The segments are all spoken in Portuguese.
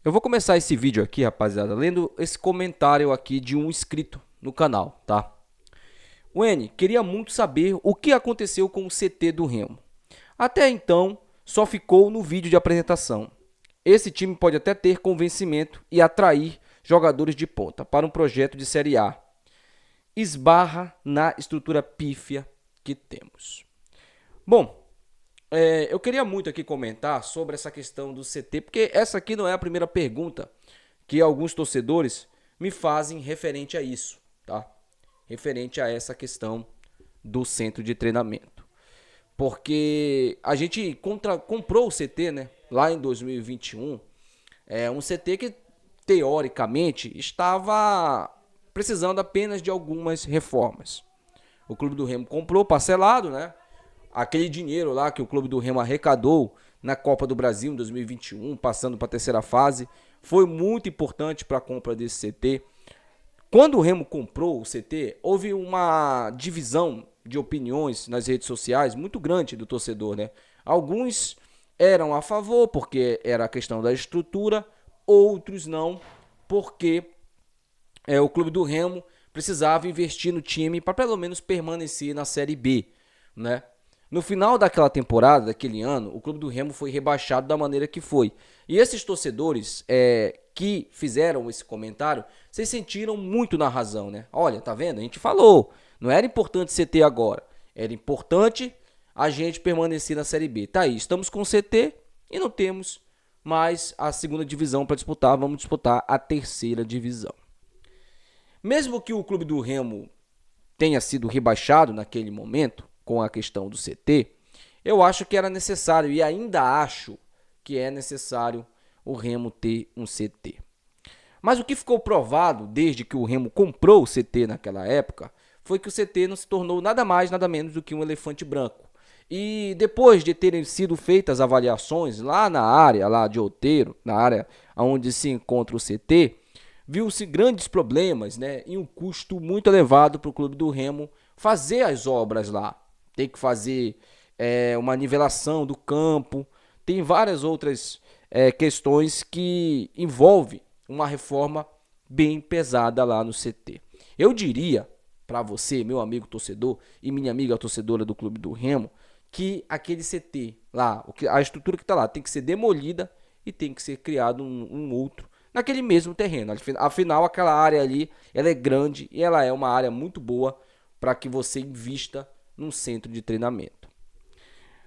Eu vou começar esse vídeo aqui, rapaziada, lendo esse comentário aqui de um inscrito no canal, tá? O N, queria muito saber o que aconteceu com o CT do Remo. Até então, só ficou no vídeo de apresentação. Esse time pode até ter convencimento e atrair jogadores de ponta para um projeto de Série A. Esbarra na estrutura pífia que temos. Bom, eu queria muito aqui comentar sobre essa questão do CT, porque essa aqui não é a primeira pergunta que alguns torcedores me fazem referente a isso, tá? Referente a essa questão do centro de treinamento. Porque a gente comprou o CT, né? Lá em 2021, um CT que teoricamente estava precisando apenas de algumas reformas. O Clube do Remo comprou parcelado, né? Aquele dinheiro lá que o Clube do Remo arrecadou na Copa do Brasil em 2021, passando para a terceira fase, foi muito importante para a compra desse CT. Quando o Remo comprou o CT, houve uma divisão de opiniões nas redes sociais muito grande do torcedor, né? Alguns eram a favor porque era a questão da estrutura, outros não, porque o Clube do Remo precisava investir no time para pelo menos permanecer na Série B, né? No final daquela temporada, daquele ano, o Clube do Remo foi rebaixado da maneira que foi. E esses torcedores que fizeram esse comentário, vocês sentiram muito na razão, né? Olha, tá vendo? A gente falou, não era importante CT agora. Era importante a gente permanecer na Série B. Tá aí, estamos com CT e não temos mais a segunda divisão para disputar. Vamos disputar a terceira divisão. Mesmo que o Clube do Remo tenha sido rebaixado naquele momento, com a questão do CT, eu acho que era necessário e ainda acho que é necessário o Remo ter um CT. Mas o que ficou provado desde que o Remo comprou o CT naquela época foi que o CT não se tornou nada mais, nada menos do que um elefante branco. E depois de terem sido feitas avaliações lá na área lá de Outeiro, na área onde se encontra o CT, viu-se grandes problemas, né, e um custo muito elevado para o Clube do Remo fazer as obras lá. Tem que fazer uma nivelação do campo, tem várias outras questões que envolvem uma reforma bem pesada lá no CT. Eu diria para você, meu amigo torcedor e minha amiga torcedora do Clube do Remo, que aquele CT lá, a estrutura que está lá, tem que ser demolida e tem que ser criado um outro naquele mesmo terreno. Afinal, aquela área ali, ela é grande e ela é uma área muito boa para que você invista num centro de treinamento.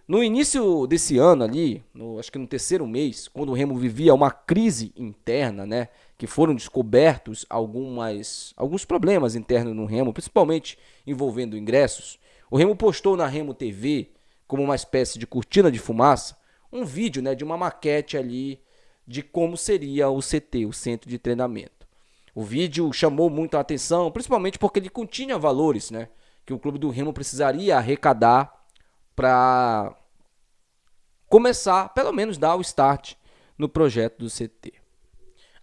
No início desse ano ali, acho que no terceiro mês, quando o Remo vivia uma crise interna, né, que foram descobertos alguns problemas internos no Remo, principalmente envolvendo ingressos, o Remo postou na Remo TV, como uma espécie de cortina de fumaça, um vídeo, né, de uma maquete ali de como seria o CT, o centro de treinamento. O vídeo chamou muito a atenção, principalmente porque ele continha valores, né, que o Clube do Remo precisaria arrecadar para começar, pelo menos dar o start no projeto do CT.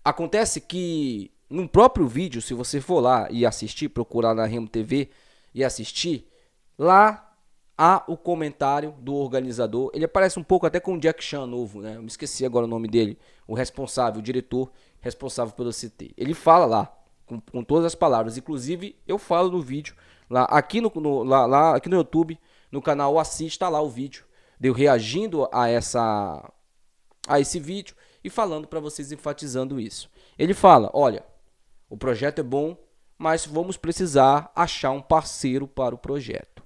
Acontece que no próprio vídeo, se você for lá e assistir, procurar na Remo TV e assistir, lá há o comentário do organizador. Ele aparece um pouco até com o Jack Chan novo, né? Eu me esqueci agora o nome dele, o responsável, o diretor responsável pelo CT. Ele fala lá, com todas as palavras, inclusive eu falo no vídeo, lá aqui aqui no YouTube, no canal Assista lá o vídeo, de eu reagindo a esse vídeo e falando para vocês, enfatizando isso. Ele fala, olha, o projeto é bom, mas vamos precisar achar um parceiro para o projeto.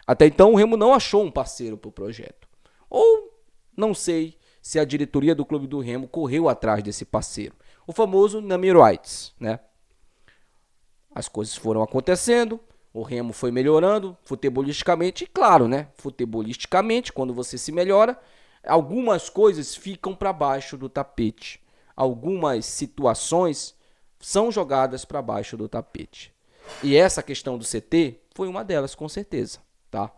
Até então o Remo não achou um parceiro para o projeto. Ou não sei se a diretoria do Clube do Remo correu atrás desse parceiro. O famoso Namir Rights, né? As coisas foram acontecendo, o Remo foi melhorando futebolisticamente, e claro, né? Futebolisticamente, quando você se melhora, algumas coisas ficam para baixo do tapete. Algumas situações são jogadas para baixo do tapete. E essa questão do CT foi uma delas, com certeza, tá?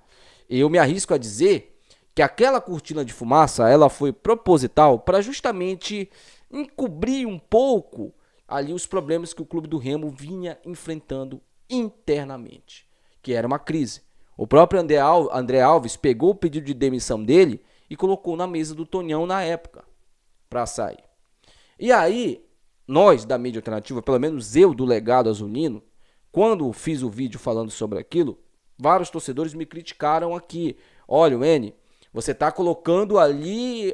Eu me arrisco a dizer que aquela cortina de fumaça, ela foi proposital para justamente encobrir um pouco ali os problemas que o Clube do Remo vinha enfrentando internamente, que era uma crise. O próprio André Alves pegou o pedido de demissão dele e colocou na mesa do Tonhão na época para sair. E aí, nós da mídia alternativa, pelo menos eu do Legado Azulino, quando fiz o vídeo falando sobre aquilo, vários torcedores me criticaram aqui. Olha, N, você está colocando ali,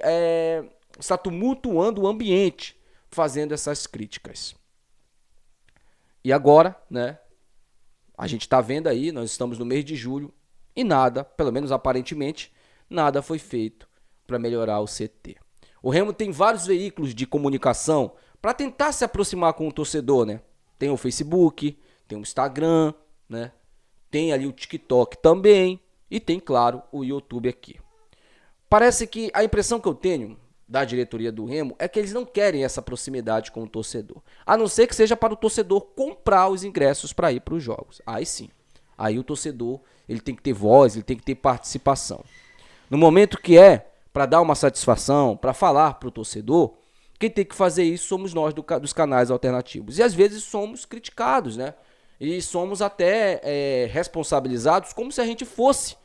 está tumultuando o ambiente, fazendo essas críticas. E agora, né, a gente está vendo aí, nós estamos no mês de julho, e nada, pelo menos aparentemente, nada foi feito para melhorar o CT. O Remo tem vários veículos de comunicação para tentar se aproximar com o torcedor, né? Tem o Facebook, tem o Instagram, né? Tem ali o TikTok também e tem, claro, o YouTube aqui. Parece que a impressão que eu tenho da diretoria do Remo é que eles não querem essa proximidade com o torcedor. A não ser que seja para o torcedor comprar os ingressos para ir para os jogos. Aí sim. Aí o torcedor ele tem que ter voz, ele tem que ter participação. No momento que é para dar uma satisfação, para falar para o torcedor, quem tem que fazer isso somos nós dos canais alternativos. E às vezes somos criticados, né? E somos até responsabilizados como se a gente fosse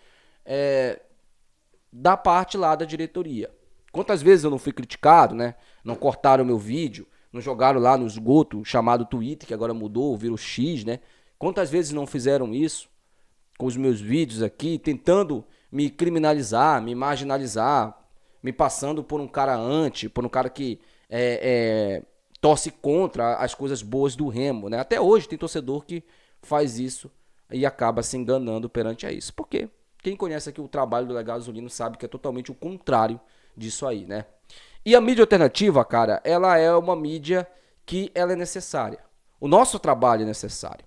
da parte lá da diretoria. Quantas vezes eu não fui criticado, né? Não cortaram meu vídeo, não jogaram lá no esgoto chamado Twitter, que agora mudou, virou X, né? Quantas vezes não fizeram isso com os meus vídeos aqui, tentando me criminalizar, me marginalizar, me passando por um cara por um cara que torce contra as coisas boas do Remo, né? Até hoje tem torcedor que faz isso e acaba se enganando perante a isso. Por quê? Quem conhece aqui o trabalho do Legado Azulino sabe que é totalmente o contrário disso aí, né? E a mídia alternativa, cara, ela é uma mídia que ela é necessária. O nosso trabalho é necessário.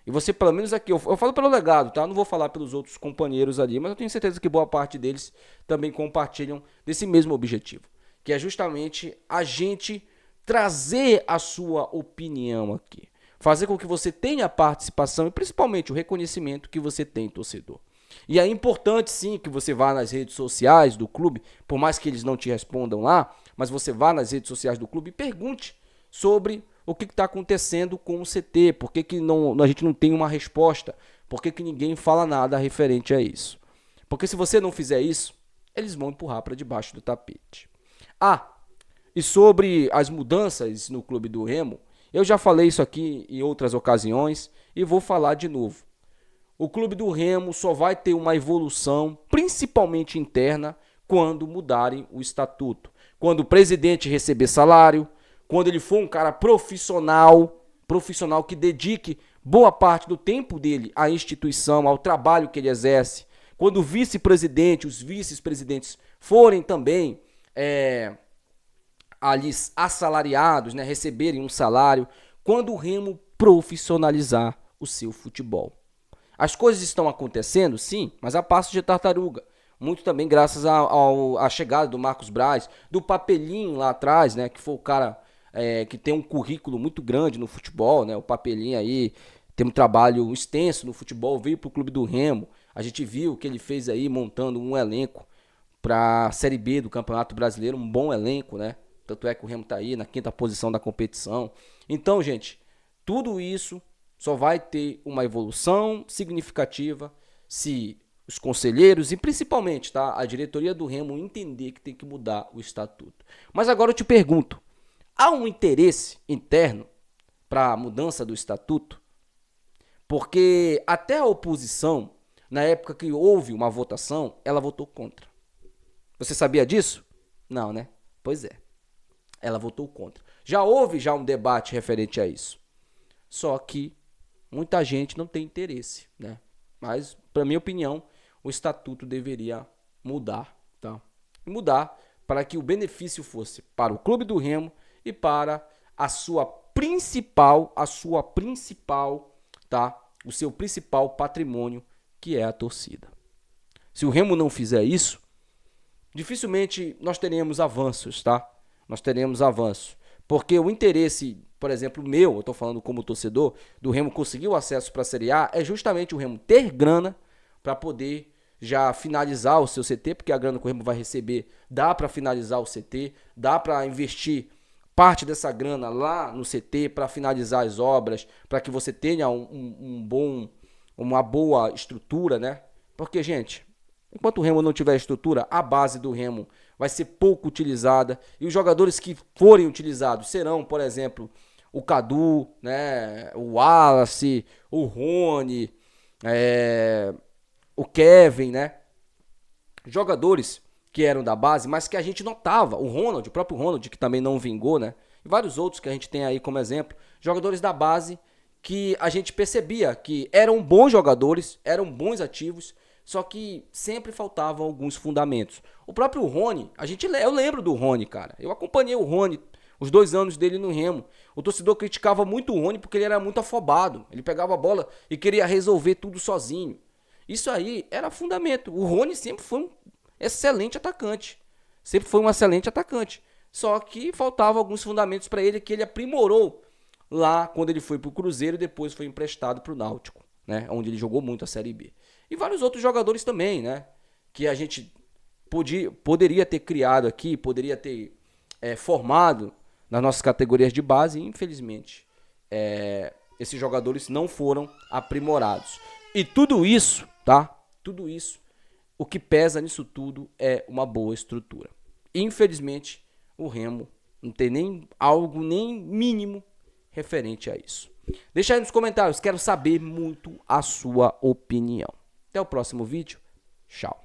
E você, pelo menos aqui, eu falo pelo Legado, tá? Não vou falar pelos outros companheiros ali, mas eu tenho certeza que boa parte deles também compartilham desse mesmo objetivo, que é justamente a gente trazer a sua opinião aqui. Fazer com que você tenha participação e principalmente o reconhecimento que você tem, torcedor. E é importante sim que você vá nas redes sociais do clube, por mais que eles não te respondam lá, mas você vá nas redes sociais do clube e pergunte sobre o que está acontecendo com o CT, por que a gente não tem uma resposta, por que ninguém fala nada referente a isso. Porque se você não fizer isso, eles vão empurrar para debaixo do tapete. E sobre as mudanças no clube do Remo, eu já falei isso aqui em outras ocasiões e vou falar de novo. O clube do Remo só vai ter uma evolução, principalmente interna, quando mudarem o estatuto. Quando o presidente receber salário, quando ele for um cara profissional que dedique boa parte do tempo dele à instituição, ao trabalho que ele exerce. Quando o vice-presidente, os vice-presidentes forem também ali assalariados, né, receberem um salário. Quando o Remo profissionalizar o seu futebol. As coisas estão acontecendo, sim, mas a passo de tartaruga. Muito também graças à chegada do Marcos Braz, do Papelinho lá atrás, né, que foi o cara que tem um currículo muito grande no futebol, né, o Papelinho aí tem um trabalho extenso no futebol, veio para o clube do Remo. A gente viu o que ele fez aí montando um elenco para a Série B do Campeonato Brasileiro, um bom elenco, né? Tanto é que o Remo está aí na 5ª posição da competição. Então, gente, tudo isso só vai ter uma evolução significativa se os conselheiros e principalmente, tá, a diretoria do Remo entender que tem que mudar o estatuto. Mas agora eu te pergunto, há um interesse interno para a mudança do estatuto? Porque até a oposição, na época que houve uma votação, ela votou contra. Você sabia disso? Não, né? Pois é. Ela votou contra. Já houve um debate referente a isso. Só que muita gente não tem interesse, né? Mas, para minha opinião, o estatuto deveria mudar, tá? Mudar para que o benefício fosse para o clube do Remo e para a sua principal, tá? O seu principal patrimônio, que é a torcida. Se o Remo não fizer isso, dificilmente nós teremos avanços, tá? Nós teremos avanços. Porque o interesse, por exemplo, eu estou falando como torcedor, do Remo conseguir o acesso para a Série A, é justamente o Remo ter grana para poder já finalizar o seu CT, porque a grana que o Remo vai receber dá para finalizar o CT, dá para investir parte dessa grana lá no CT para finalizar as obras, para que você tenha uma boa estrutura, né? Porque, gente, enquanto o Remo não tiver estrutura, a base do Remo vai ser pouco utilizada. E os jogadores que forem utilizados serão, por exemplo, o Cadu, né, o Wallace, o Rony, o Kevin, né? Jogadores que eram da base, mas que a gente notava. O Ronald, o próprio Ronald, que também não vingou, né? E vários outros que a gente tem aí como exemplo. Jogadores da base que a gente percebia que eram bons jogadores, eram bons ativos, só que sempre faltavam alguns fundamentos. O próprio Rony, eu lembro do Rony, cara. Eu acompanhei o Rony os 2 anos dele no Remo. O torcedor criticava muito o Rony porque ele era muito afobado. Ele pegava a bola e queria resolver tudo sozinho. Isso aí era fundamento. O Rony sempre foi um excelente atacante. Sempre foi um excelente atacante. Só que faltavam alguns fundamentos para ele que ele aprimorou lá quando ele foi para o Cruzeiro e depois foi emprestado para o Náutico, né? Onde ele jogou muito a Série B. E vários outros jogadores também, né? Que a gente poderia ter criado aqui, poderia ter formado nas nossas categorias de base. E infelizmente, esses jogadores não foram aprimorados. E tudo isso, tá? Tudo isso, o que pesa nisso tudo é uma boa estrutura. Infelizmente, o Remo não tem nem algo nem mínimo referente a isso. Deixa aí nos comentários, quero saber muito a sua opinião. Até o próximo vídeo. Tchau.